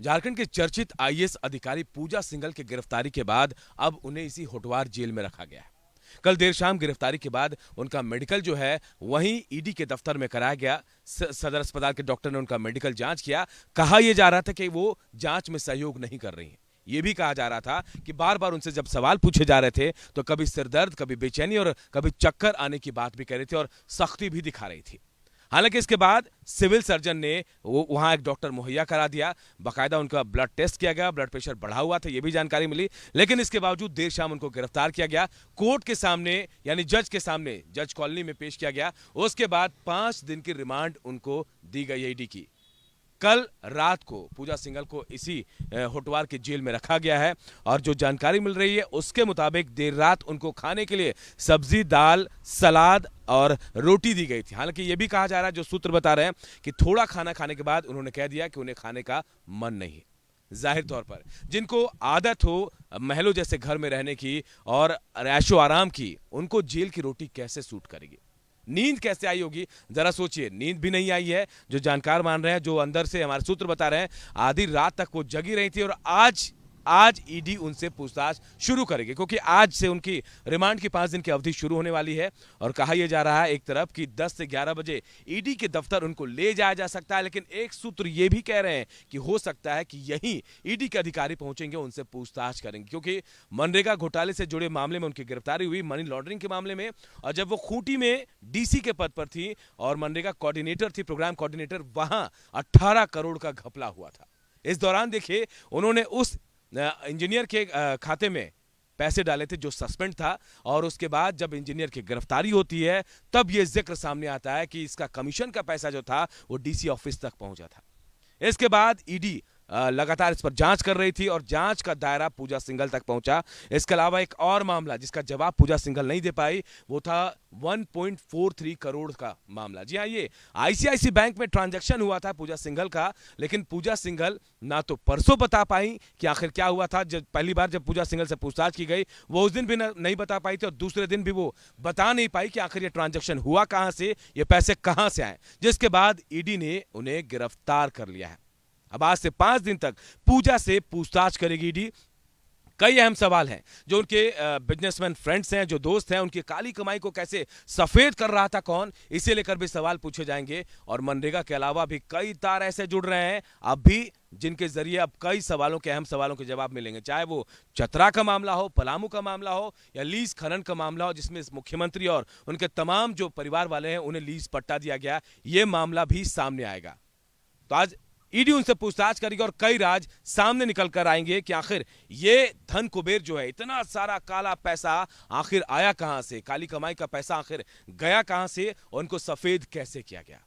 झारखंड के चर्चित आईएएस अधिकारी पूजा सिंघल की गिरफ्तारी के बाद अब उन्हें इसी होटवार जेल में रखा गया है। कल देर शाम गिरफ्तारी के बाद उनका मेडिकल जो है वहीं ईडी के दफ्तर में कराया गया। सदर अस्पताल के डॉक्टर ने उनका मेडिकल जांच किया। कहा यह जा रहा था कि वो जांच में सहयोग नहीं कर रही हैं। यह भी कहा जा रहा था कि बार बार उनसे जब सवाल पूछे जा रहे थे तो कभी सिरदर्द, कभी बेचैनी और कभी चक्कर आने की बात भी कर रही थी और सख्ती भी दिखा रही थी। हालांकि इसके बाद सिविल सर्जन ने वहां एक डॉक्टर मुहैया करा दिया। बाकायदा उनका ब्लड टेस्ट किया गया, ब्लड प्रेशर बढ़ा हुआ था, यह भी जानकारी मिली। लेकिन इसके बावजूद देर शाम उनको गिरफ्तार किया गया, कोर्ट के सामने यानी जज के सामने, जज कॉलोनी में पेश किया गया। उसके बाद 5 दिन की रिमांड उनको दी गई ईडी की। कल रात को पूजा सिंघल को इसी होटवार के जेल में रखा गया है और जो जानकारी मिल रही है उसके मुताबिक देर रात उनको खाने के लिए सब्जी, दाल, सलाद और रोटी दी गई थी। हालांकि यह भी कहा जा रहा है, जो सूत्र बता रहे हैं, कि थोड़ा खाना खाने के बाद उन्होंने कह दिया कि उन्हें खाने का मन नहीं। जाहिर तौर पर जिनको आदत हो महलों जैसे घर में रहने की और ऐशो आराम की, उनको जेल की रोटी कैसे सूट करेगी, नींद कैसे आई होगी, जरा सोचिए। नींद भी नहीं आई है। जो जानकार मान रहे हैं, जो अंदर से हमारे सूत्र बता रहे हैं, आधी रात तक वो जगी रही थी और आज ईडी उनसे पूछताछ शुरू करेगी, क्योंकि आज से उनकी रिमांड की 5 दिन की अवधि शुरू होने वाली है। और कहा यह जा रहा है एक तरफ कि 10 से 11 बजे ईडी के दफ्तर उनको ले जाया जा सकता है, लेकिन एक सूत्र यह भी कह रहे हैं कि हो सकता है कि यहीं ईडी के अधिकारी पहुंचेंगे, उनसे पूछताछ करेंगे, क्योंकि मनरेगा घोटाले से जुड़े मामले में उनकी गिरफ्तारी हुई, मनी लॉन्ड्रिंग के मामले में। और जब वो खूंटी में डीसी के पद पर थी और मनरेगा कोऑर्डिनेटर थी, प्रोग्राम कोऑर्डिनेटर, वहां 18 करोड़ का घपला हुआ था। इस दौरान देखिए उन्होंने उस इंजीनियर के खाते में पैसे डाले थे जो सस्पेंड था, और उसके बाद जब इंजीनियर की गिरफ्तारी होती है तब यह जिक्र सामने आता है कि इसका कमीशन का पैसा जो था वो डीसी ऑफिस तक पहुंचा था। इसके बाद ईडी लगातार इस पर जांच कर रही थी और जांच का दायरा पूजा सिंघल तक पहुंचा। इसके अलावा एक और मामला जिसका जवाब पूजा सिंघल नहीं दे पाई, वो था 1.43 करोड़ का मामला। जी हां, ये आईसीआईसी बैंक में ट्रांजैक्शन हुआ था पूजा सिंघल का, लेकिन पूजा सिंघल ना तो परसों बता पाई कि आखिर क्या हुआ था। जब पहली बार जब पूजा सिंघल से पूछताछ की गई, वो उस दिन भी नहीं बता पाई थी, और दूसरे दिन भी वो बता नहीं पाई कि आखिर ये ट्रांजैक्शन हुआ कहां से, ये पैसे कहां से आए। जिसके बाद ईडी ने उन्हें गिरफ्तार कर लिया है। अब आज से 5 दिन तक पूजा से पूछताछ करेगी ईडी। कई अहम सवाल हैं, जो उनके बिजनेसमैन फ्रेंड्स हैं, जो दोस्त हैं, उनकी काली कमाई को कैसे सफेद कर रहा था कौन, इसे लेकर भी सवाल पूछे जाएंगे। और मनरेगा के अलावा भी कई तार ऐसे जुड़ रहे हैं अब भी, जिनके जरिए अब कई सवालों के, अहम सवालों के जवाब मिलेंगे। चाहे वो चतरा का मामला हो, पलामू का मामला हो, या लीज खनन का मामला हो, जिसमें मुख्यमंत्री और उनके तमाम जो परिवार वाले हैं उन्हें लीज पट्टा दिया गया, ये मामला भी सामने आएगा। तो आज ईडी उनसे पूछताछ करेगी और कई राज सामने निकल कर आएंगे कि आखिर ये धन कुबेर जो है, इतना सारा काला पैसा आखिर आया कहां से, काली कमाई का पैसा आखिर गया कहां से और उनको सफेद कैसे किया गया।